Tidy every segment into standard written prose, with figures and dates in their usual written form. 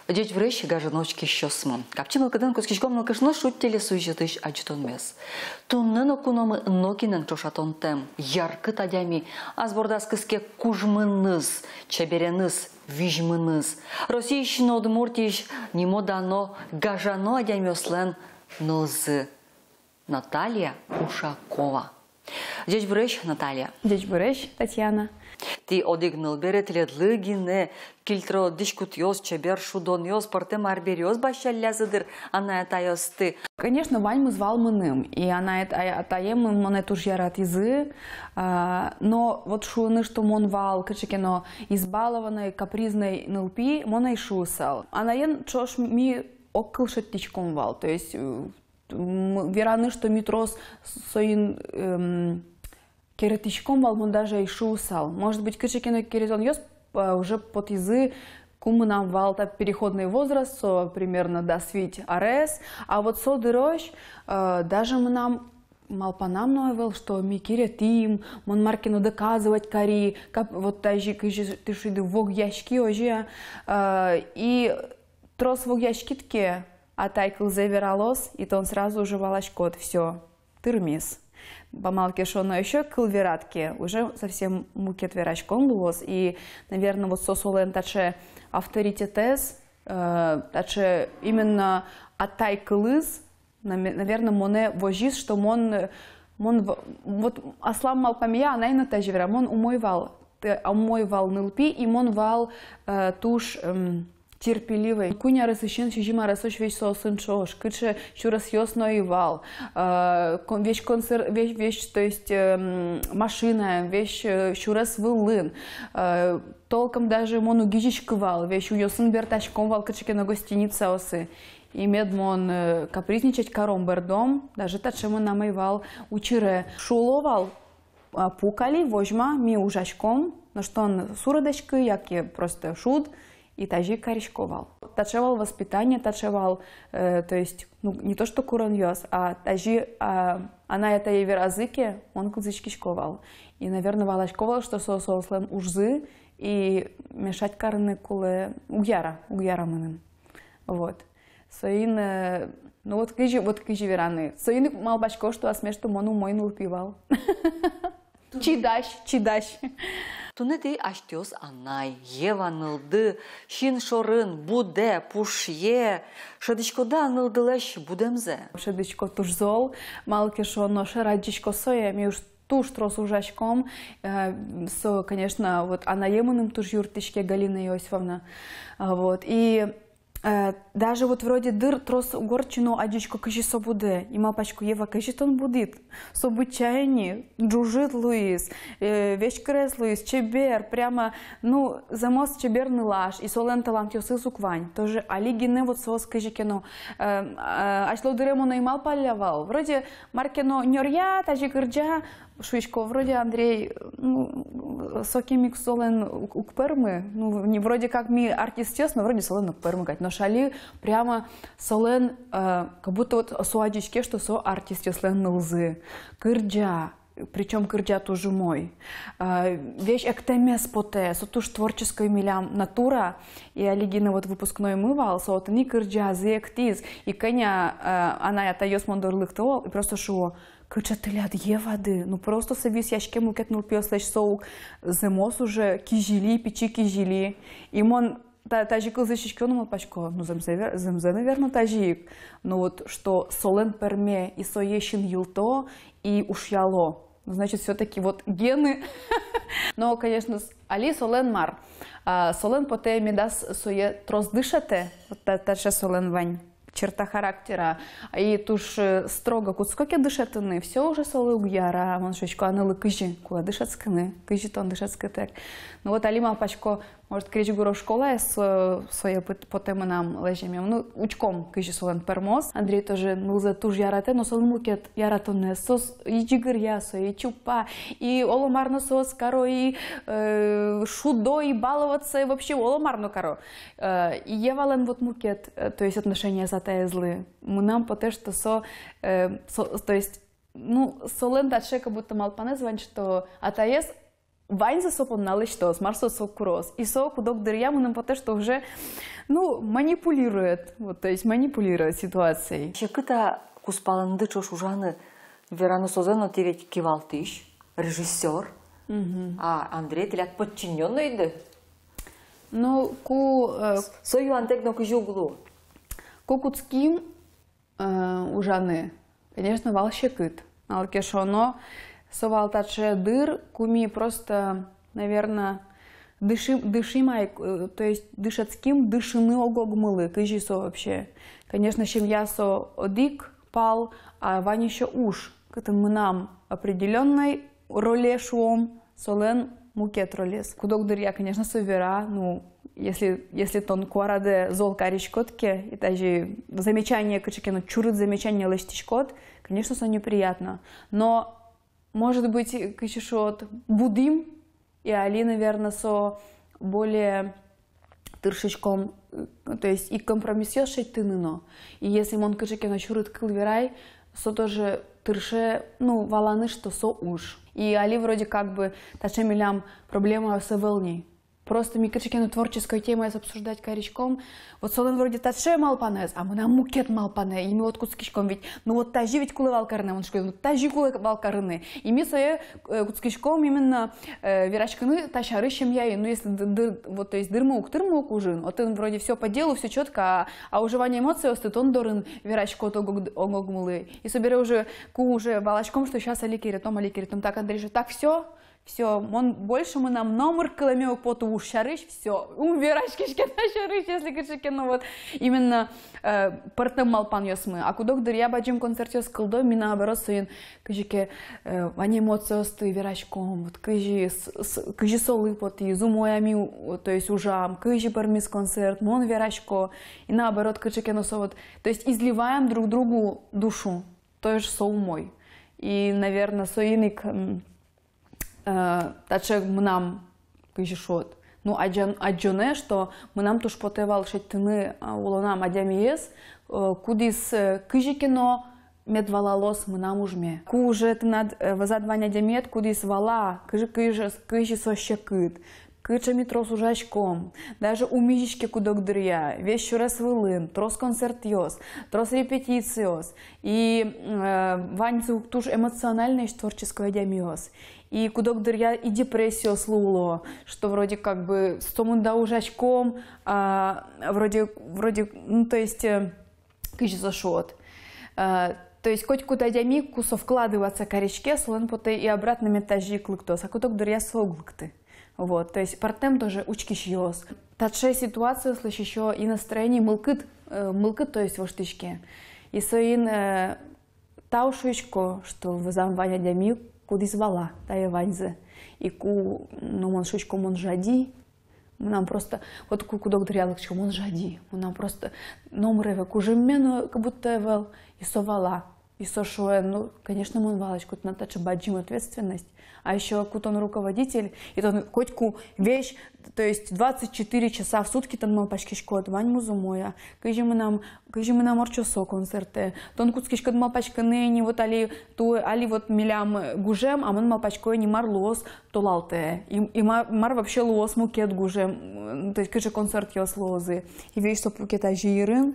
Дядь врещи гажаночки щосмом. Капчимал кадан коскишком налкашно шуттели суйжетыш ачтон мес. Туннен окуномы нокинен чошатон тем. Яркы тадями. Азбордас кыске кужмыныз, чабереныз, вижмыныз. Российщина удмуртиш нимо дано гажано адямёслен нозы. Наталья Ушакова. Дядь врещ Наталья. Дядь врещ Татьяна. Ти одигнул беретлет лыгине, кильтро дишкутьёс, чебер шудоньёс, портем арберьёс бащаллязыдыр, она этайос ты. Конечно, Вальмы звал мыным, и она этаем моне туж ярат изы, но вот шуны, что мон вал, качекено избалованной, капризной нылпи, мона и шусал. Она ен чош ми окл шаттичком вал, то есть вераны, что митрос соин керетичком вал, он даже и шусал. Может быть, качекено керетон ёс уже под изы, кумы нам вал переходный возраст, со примерно до свить арес, а вот со дырощ, даже мы нам малпанам новел, что ми керетим, мон маркину доказывать кари, как вот тажи, ты шиды вог ящики ожи, и трос вог ящики тке, а тайкл завералос, и то он сразу уже валашкот, все, тырмис. Помалки шоно еще кылвератки, уже совсем мукет верачком лос, и, наверное, вот сосулен таче авторитетес, таче именно атай кылыз, наверное, моне вожис, что мон вот аслам малпамия, она и на тажи вера, мон умойвал нылпи, и мон вал туш терпеливый. Куня расыщен, чижима расоч вещь сосын чош, кыче чурас ясно и вал, вещь концерт, вещь, то есть машина, вещь чурас вылын, толком даже мону гижичка вал, вещь у ясын бертачком вал, кычеке на гостинице осы. И медмон капризничать кором бердом, даже тачему намывал учире шуловал, пукали, вожма, ми ужачком, на что он суродочки, яки просто шуд, и тажи коричковал. Тачевал воспитание, тачевал, то есть, ну, не то что кураньёс, а тажи, она это и веразыки, он кузычкишковал. И, наверное, валачковал, что сослен ужзы, и мешать карны куле угяра мыным. Вот. Соин, ну вот кыжи вераны. Соин малбачко, что асмешто мону мой нулпивал. Чидаш. Тунети аштёс анай, еванылды, шин шорын, буде, пушье, шадычкода анылдылэш будемзе. Шадычко тужзол, малки шоно шарадичко соя, ми уж туж трос ужачком, конечно, вот анаемуным туж юртичке Галина Иосифовна, вот, и даже вот вроде дыр трос горчину адичко кыжи собуде, и малпачку Ева кыжит он будит, собучайни, джужит Луис, вещь крес Луис, чебер, прямо, ну, замос чеберный лаш, и солен талант ёсы суквань, тоже алигине вот сос кыжи кено, ачло дыремоно и мал палявал, вроде маркено нёрья, тажи гырджа, Шуичко, вроде Андрей, ну, сокимик солен укпермы, ну, не вроде как ми артист, но вроде солен укпермы, но шали прямо солен, как будто вот суадичке, что со артист слен нылзы, кырджа, причем кырджа тоже мой. Вещь эктемес поте, со туж творческая милям натура, и Алигина вот выпускной мывал, со вот они кырджа, зектиз, и коня, она это ёсмондорлых то, и просто шо, кычателят евады, ну просто совис яшке мукетнул пёслэч соук, земос уже кижили, печи кижили, и мон тажик лзыщички, он пачко, ну земзе, наверное, тажик, но вот что солен перме и соещин юлто и ушьяло, ну, значит, все-таки вот гены, но, конечно, али солен мар, солен поте медас сое трос дышате, вот таже солен вань. Черта характера, и туж строго куцкоки дышатыны, все уже солы угяра, он шучко анылы кыжи, куда дышат скыны, кыжи тон дышат скытек. Ну вот алима пачко, может, крич гуро школа своє потеми нам лежимо, ну учком кыжи солен пермос, Андрей тоже нылза туж ярате, но солен мукет яратоне, сос и джигыр ясо, и чупа, и оломарно сос каро, и шудо, и баловаться, и вообще оломарно каро. И евален вот мукет, то есть отношения с атаезлы. Мы нам поте, что то есть, ну, солен датше, как будто малпане звань, что атаез Ваньза сопон налычтос, марсо сокурос. И со кудок дырья мы нам потому что уже, ну, манипулирует, вот, то есть манипулирует ситуацией. Чекыта куспаланды чош ужаны верану созано тереть кивалтыш, режиссер, а Андрей теляк подчиненный иды. Ну, Сою антекно кужуглу. Кукутским ужаны, конечно, валщекыт. Алкешоно, совалтаче дыр, куми просто, наверное, дышимай, то есть дышацким дышины огогмылы, кыжисо вообще. Конечно, чем ясо одик пал, а вань еще уж. К мы нам определенной роле шуом, солен мукет ролес. Кудок дырья, конечно, совера, ну, если тон куараде зол каричкотке, и даже замечание качекено чурит замечание лестичкот, конечно, со неприятно. Но, может быть, качешот будим, и али, наверное, со более тыршечком, то есть и компромиссешить тыныно. И если он качекено чурит кылверай, со тоже тырше, ну, валаны, что со уж. И али вроде как бы тачемилям проблема с волней. Просто микрочекену творческой темой обсуждать коричком. Вот солен вроде таше малпанез, а мы на мукет малпане. И мы вот куцкишком ведь, ну вот тажи ведь кулывал карны, он шкой, ну тажи кулывал карны. И мы свое куцкишком именно верачканы ташары чем я. Ну если вот то есть дырмук ужин, вот он вроде все по делу, все четко, а уживание эмоций остыт он дорын верачко то огогмулы. И собере уже уже балачком, что сейчас аликиритом, так Андрей же так все. Все, он больше мы нам номер киломео поту ушарыш, все, умверачкишки нашарыш, если кашики, ну вот именно партнем малпан ясмы. А кудок дырья баджим концерте с колдой, ми наоборот своин кашики вани эмоции осты верачком, вот кажи солы поты, зумоями, то есть ужам, кажи пармис концерт, мон верачко, и наоборот кашики носовод, то есть изливаем друг другу душу, то есть соумой. И, наверное, соиник тачек мы нам кыжишот. Ну, аджоне, что мы нам туш потевал шеттыны уланам адямиес, кудис кыжикино медвалалос мы нам ужме. Ку уже ты над возадвань адямет, кудис вала, кыжи сощекыт. Кычами трос ужачком, даже у мижички кудок дырья, вещь раз вылын, трос концертьос, трос репетициос, и ваньцу туж эмоциональный творческий адямиос. И кудок дырья и депрессию слуло, что вроде как бы с том да ужачком, вроде, ну то есть, кыч зашот. То есть, хоть куда дями кусо вкладываться коричке, слон поте и обратно метажи клыктос, а кудок дырья соглыкты. Вот, то есть, партнем тоже учки шьёс. Татше ситуация, слышь, еще и настроение мылкыт, то есть, во штычке. И соин таушечко, что вызам Ваня дями, куда звала, та и ваньзе. И ку, ну, он шучко, он жади. Нам просто, вот кудок дрялыкчко, он жади. Нам просто, номреве, кужемену, как будто эвел, и совала. И сошуэ, ну, конечно, он валочку, на таче баджим ответственность. А еще кут-он руководитель, и то котьку вещь, то есть 24 часа в сутки там малпачкишко, вань музумоя, кажи мы нам орчосо концерте, тон куцкишко малпачка не вот али вот милям гужем, а мы малпачко не марлос толалте, и мар вообще лос мукет гужем, то есть кажи концерт я слозы, и вещь со пукета жирын,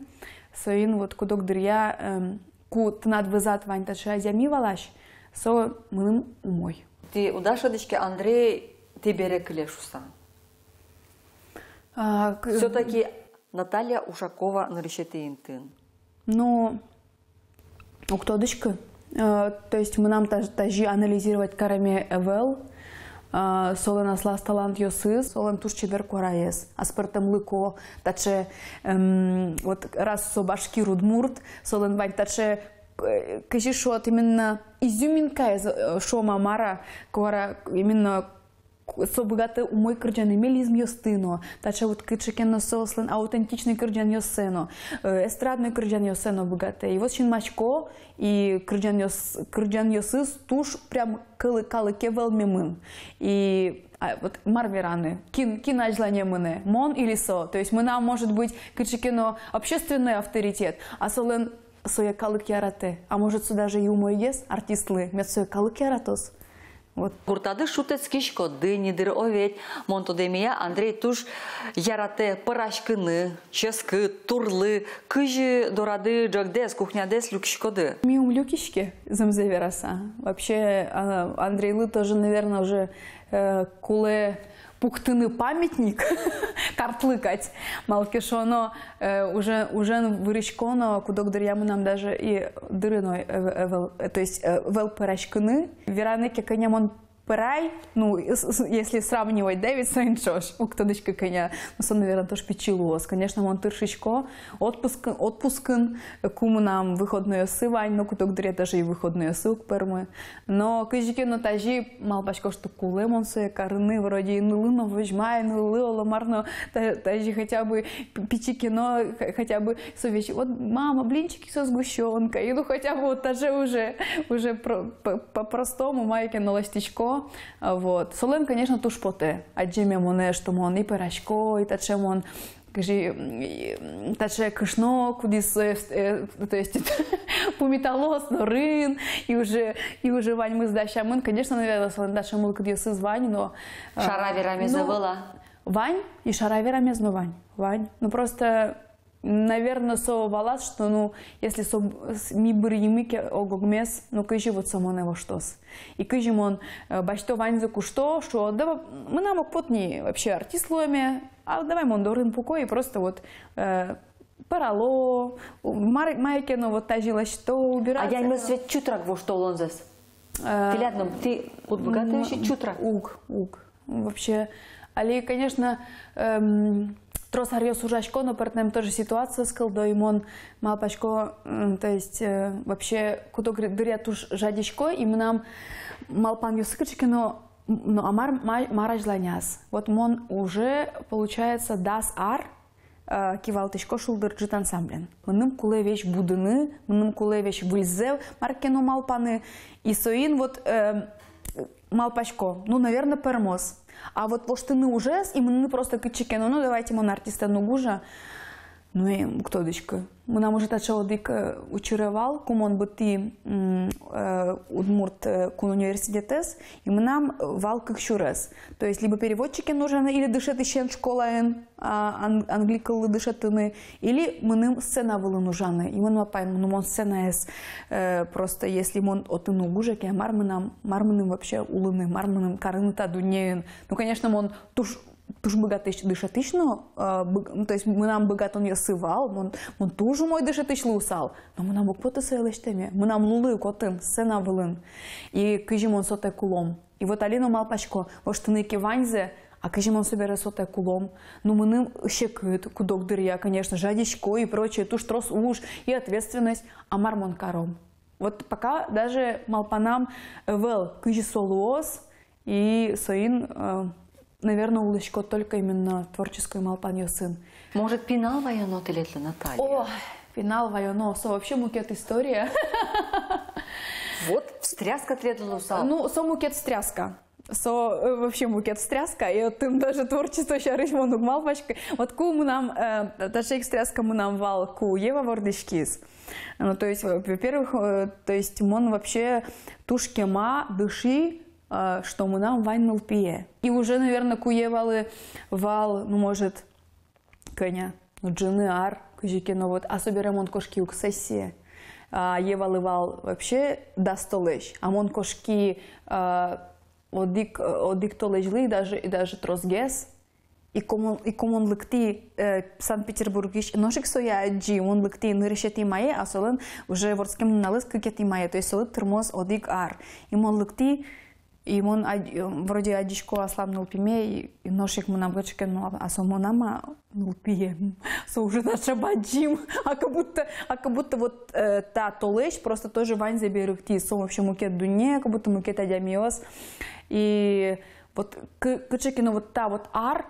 соин вот кудок дря, кут над вызат вань тача азями валаш, со мылым умой. Ты удашадычки Андрей тебе клешуса. Все-таки Наталья Ушакова наречет интын. Ну, кто дычка? То есть мы нам тажи анализировать карами эвел, солен аслас талант йосыз, солен туш чебер кураес, аспертем лыко, таче вот раз со башкиру дмурт, солен вань таче кажи, что именно изюминка шома мара, кора именно со богатый умой кырджан мелизм йостыно, тача вот кычекенно сослен аутентичный кырджан йосено, эстрадный кырджан йосено богатый. И вот чинмачко и кырджан йосыз туш прям калыке велмемын. И вот марвераны, кинажлание мыне, мон или со, то есть мына может быть кычекенно общественный авторитет, а солен соя калык ярате, а может сюда же и умой ес артистлы, мет соя калык яратос. Вот. Куртады шутецкий шкоды, нидыр овет, монтодемия Андрей туж ярате парашкыны, ческы, турлы, кыжи дорады джагдес, кухнядес люкшкоды. Миум люкишки замзевераса. Вообще Андрей тоже, наверное, уже куле пухтыны памятник картлыкать. Малкишоно уже выречконо, кудок дырьямы нам даже и дырыной, то есть вел парашкыны. Веранеки конямон Пырай, ну, если сравнивать Дэвид Сент-Джош, у ктодочка коня, ну, сон, наверное, тоже печилос. Конечно, он тыршичко, отпускан, куму нам выходную сывань, но куток дре даже и выходную ссылку пермы. Но кыжики, но тажи, мал бачко, что кулем он свои карны, вроде и нулы, но выжмай, нулы, оламарно, тажи хотя бы печи кино, хотя бы совещи. Вот, мама, блинчики со сгущенкой, ну, хотя бы вот таже уже по-простому, майки на ластичко. Вот. Солен, конечно, туш поте. Аджиме моне, что мон и пирашко, и таче мон, таче кышно, кудис, то есть пумиталос, норын, и уже вань мы сдаща мон, конечно, наверное, солен даче мол кудис из вань, но... Шараверами завела. Вань и шараверами зно вань. Ну просто... Наверное, со валас, что, ну, если со ми бырьимике огогмес, ну, кыжи вот само не во штос. И кыжи мон бачто ваньза кушто, что, да, мы нам окпотни вообще артист ломе, а давай мон дорын пуко и просто вот парало, майке, ну, вот тажила что убирать. А я не свет чутрак во что лонзес. Филядном, ты богатый еще чутрак. Уг. Вообще, але, конечно, Трос арьос ужачко, но перед ним тоже ситуация с колдой, мон малпачко, то есть вообще куда дырят уж жадичко, и мы нам малпан юсыкачки, но амар мараж ланяс. Вот мон уже получается дас ар кивалтышко шулдырджит ансамблен. Мыным куле вещь будыны, мыным куле вещь выльзев, маркено малпаны, и соин вот малпачко, ну, наверное, пермос. А вот поштыны уже, и мы просто кычеки, ну давайте мы на артиста нугужа, ну и кто дочка. Мы нам уже тачал дик учеревал, кумон бы ты удмурт кун университетес, и мы нам вал как щурес. То есть либо переводчики нужны, или дышат еще школа англикалы дышатыны, или мы нам сцена была нужна. И мы напаем, ну он сцена есть просто, если он от нугужа, ке марманам вообще улыны, марманам карны та дунеен. Ну конечно он туж богатыш дышатычно, то есть мы нам богат он ясывал, он тоже мой дышатыч лусал, но мы нам буквоты селештеме, мы нам лулы котын, сцена вылын, и кыжим он соте кулом. И вот Алина малпачко, вот что ныки ваньзе, а кыжим он собере соте кулом, ну мы нам щекают, кудок дырья, конечно, жадичко и прочее, туж трос уж, и ответственность, а мармон каром. Вот пока даже малпанам вел кыжи солуос и соин, наверное, улычко только именно творческой малпанье сын. Может, пенал военно ты летла Наталья? О, пенал военно, вообще мукет история. Вот, встряска отлетла усал. Ну, мукет встряска. Вообще мукет встряска, и вот им даже творчество сейчас речмонук малпачка. Вот ку мы нам, даже встряска мы нам вал ку ева вордышкис. Ну, то есть, во-первых, то есть, он вообще тушкема дыши, что мы нам вайнул пие. И уже, наверное, куевалы вал, ну, может, коня, ну, джины ар, кужики, ну, вот, особенно ремонт кошки у сессии. Евалы вал вообще да столещ, а мон кошки одик толежли, и даже тросгес. И комон лыкти Санкт-Петербургиш, ножик соя джи, он лыкти нырышети мае, а солен уже ворским налыз кикети мае, то есть солы термоз одик ар. И мон лыкти и он вроде одичко аслам нулпиме, и ножик мы нам гочке, ну а сомонама нулпие, со уже наша баджим, а как будто вот та толещ просто тоже вань заберегти, со вообще мукет дуне, как будто мукет адямиос, и вот гочке, ну вот та вот ар,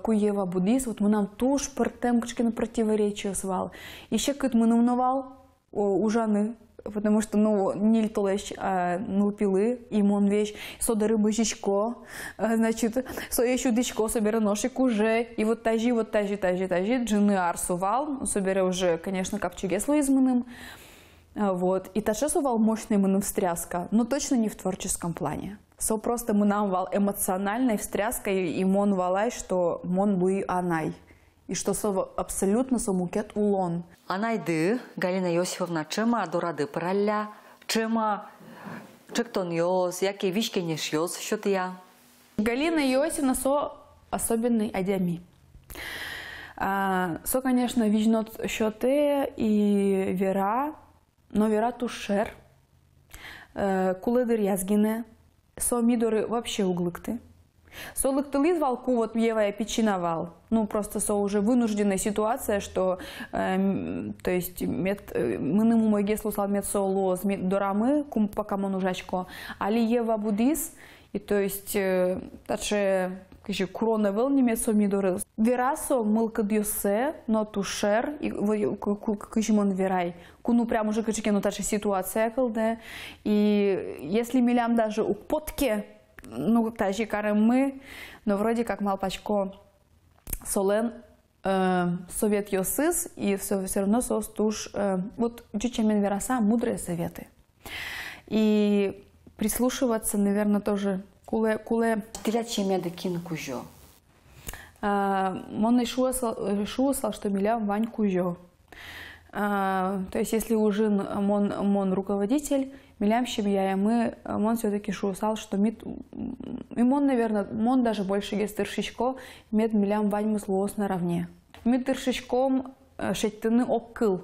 куева буддист, вот мы нам туж пертем гочке на противоречие свал, еще кыт мы намновал ужаны. Потому что, ну, не толещ, а нулпилы, и мон вещь, содары бычечко, значит, еще дичко, собере ножик уже, и вот тажи, джины арсувал, собере уже, конечно, капчуге слоизмыным, вот, и таше сувал мощный мыным встряска, но точно не в творческом плане. Со просто мы нам вал эмоциональной встряской, и мон валай, что мон буи анай. И что со абсолютно самукет улон. Анайды, Галина Иосифовна, чема дорады паралля, чема чектон йос, яке вишке не шьёс, что ты я? Галина Иосифовна со особенный адями. Со, конечно, вижнот счеты и вера, но вера тушер, куледыр язгине, со мидоры вообще углыкты. Со лыктылыз валку вот евая печиновал. Ну, просто со уже вынужденная ситуация, что, то есть, мы нему моге слушал мед со лоз, дорамы, пока он ужачко, али ева будис, и то есть, таче, курона вел немец со мидоры. Верасо мылка дьосе, но тушер, и кыжимон верай. Куну прям уже кычеке, таче ситуация кылде. И если милям даже у потке, ну, тажи карем мы, но вроде как малпачко солен совет йосыс, и все равно состуж, вот чучамен вераса, мудрые советы. И прислушиваться, наверное, тоже куле. Тиля чемеды кин кужо. Мон шуасал, что милям вань кужо. То есть, если уже мон руководитель, милям я мы, мон все-таки шуасал, что мид, и мон, наверное, мон даже больше есть тыршичко, мед милям вань мы злоос наравне. Мид тыршичком шеттыны оккыл.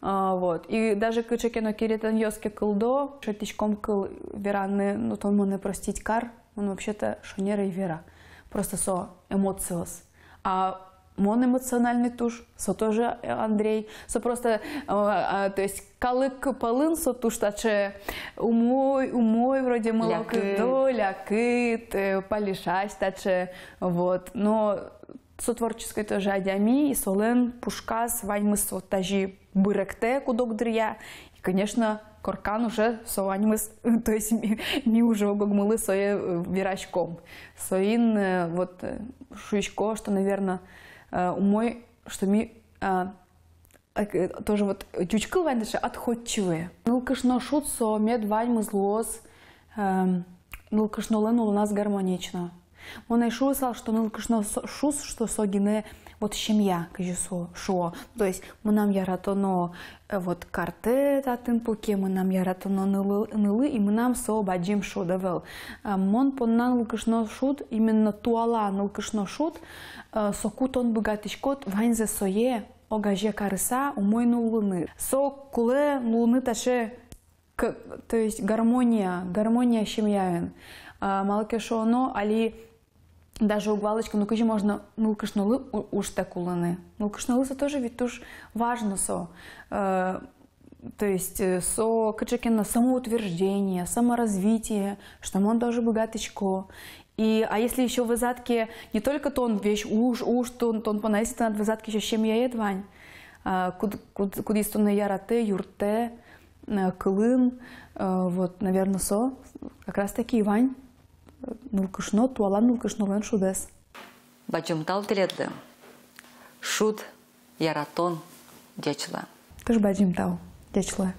Вот. И даже кычекено киритан йоске кылдо, шеттичком кыл вераны, ну то он не простить кар, он вообще-то шонера и вера. Просто со эмоциос. А мон эмоциональный туш, со тоже Андрей, со просто, то есть калык полын со туш, таче умой вроде молоко, лякыт, полишась, таче, вот. Но со творческой тоже адями, и солен, пушкас, ваньмы со тажи быректе, кудок дрия, и, конечно, коркан уже со ваньмы, то есть ми уже огогмылы сое вирачком. Соин, вот, шуичко, что, наверное, умой, что ми тоже вот тючкыл вань даже отходчивые. Нылкышно шут со мед ваньмы злоз, нылкышно лен у нас гармонично. Он и шусал, что нылкышно шус, что согине вот семья, кажется, шо. То есть мы нам яратоно вот карте татым пуке, мы нам яратоно нылы, и мы нам со баджим шо давал. Мон понна нылкышно шут, именно туала нылкышно шут, сокут он богатышкот, ваньзе сое, огаже карыса, умой нулыны. Со куле нулыны таше, то есть гармония семьяен. Малкешо оно, али даже углалочка, ну кажи можно нылкышнолы уж так уланы. Нылкышнолы тоже ведь тоже важно со. То есть со качекенно самоутверждение, саморазвитие, что он тоже богатычко. А если еще в задке не только тон вещь уж тон поносит над в задке еще чем я едвань. Куда есть тон ярате, юрте, клын, вот, наверное, со. Как раз таки Ивань. Нылкышно, туала нылкышно лен шудес. Баджымтал тіледі. Шуд, яратон, дечла. Кыш баджымтал, дечла.